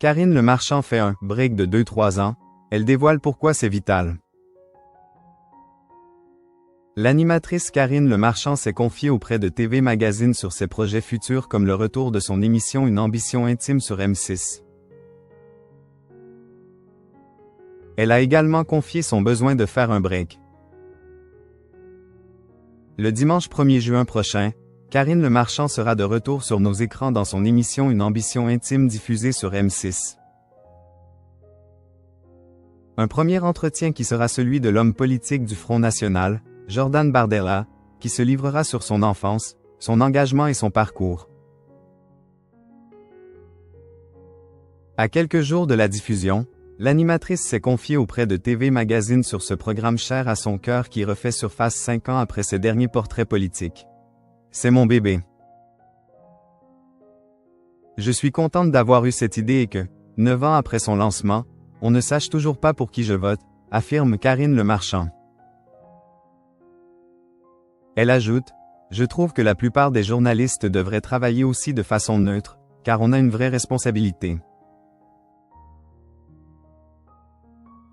Karine Le Marchand fait un break de 2-3 ans, elle dévoile pourquoi c'est vital. L'animatrice Karine Le Marchand s'est confiée auprès de TV Magazine sur ses projets futurs comme le retour de son émission Une ambition intime sur M6. Elle a également confié son besoin de faire un break. Le dimanche 1er juin prochain, Karine Le Marchand sera de retour sur nos écrans dans son émission Une ambition intime diffusée sur M6. Un premier entretien qui sera celui de l'homme politique du Front National, Jordan Bardella, qui se livrera sur son enfance, son engagement et son parcours. À quelques jours de la diffusion, l'animatrice s'est confiée auprès de TV Magazine sur ce programme cher à son cœur qui refait surface 5 ans après ses derniers portraits politiques. C'est mon bébé. Je suis contente d'avoir eu cette idée et que, 9 ans après son lancement, on ne sache toujours pas pour qui je vote, affirme Karine Le Marchand. Elle ajoute, « Je trouve que la plupart des journalistes devraient travailler aussi de façon neutre, car on a une vraie responsabilité. »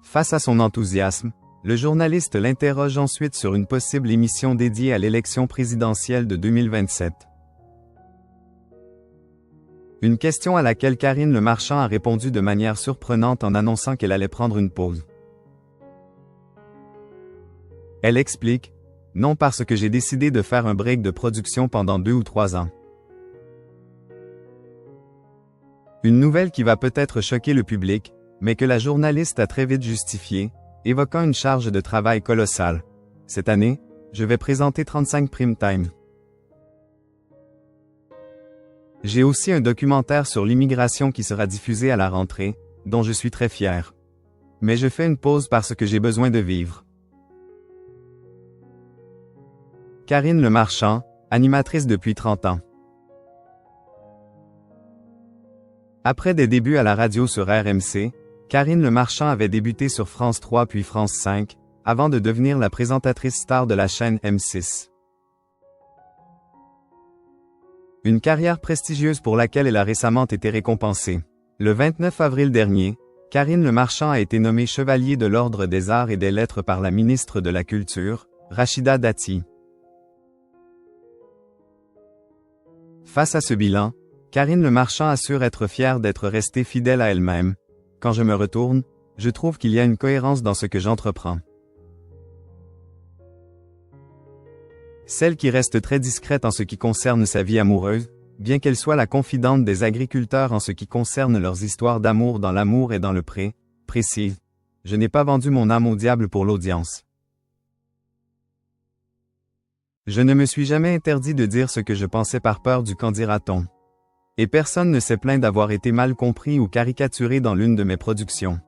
Face à son enthousiasme, le journaliste l'interroge ensuite sur une possible émission dédiée à l'élection présidentielle de 2027. Une question à laquelle Karine Le Marchand a répondu de manière surprenante en annonçant qu'elle allait prendre une pause. Elle explique, « Non parce que j'ai décidé de faire un break de production pendant 2 ou 3 ans. » Une nouvelle qui va peut-être choquer le public, mais que la journaliste a très vite justifiée, évoquant une charge de travail colossale. Cette année, je vais présenter 35 prime time. J'ai aussi un documentaire sur l'immigration qui sera diffusé à la rentrée, dont je suis très fier. Mais je fais une pause parce que j'ai besoin de vivre. Karine Le Marchand, animatrice depuis 30 ans. Après des débuts à la radio sur RMC, Karine Le Marchand avait débuté sur France 3 puis France 5, avant de devenir la présentatrice star de la chaîne M6. Une carrière prestigieuse pour laquelle elle a récemment été récompensée. Le 29 avril dernier, Karine Le Marchand a été nommée chevalier de l'Ordre des Arts et des Lettres par la ministre de la Culture, Rachida Dati. Face à ce bilan, Karine Le Marchand assure être fière d'être restée fidèle à elle-même. Quand je me retourne, je trouve qu'il y a une cohérence dans ce que j'entreprends. Celle qui reste très discrète en ce qui concerne sa vie amoureuse, bien qu'elle soit la confidente des agriculteurs en ce qui concerne leurs histoires d'amour dans l'amour et dans le pré, précise, « Je n'ai pas vendu mon âme au diable pour l'audience. Je ne me suis jamais interdit de dire ce que je pensais par peur du qu'en dira-t-on. Et personne ne s'est plaint d'avoir été mal compris ou caricaturé dans l'une de mes productions. »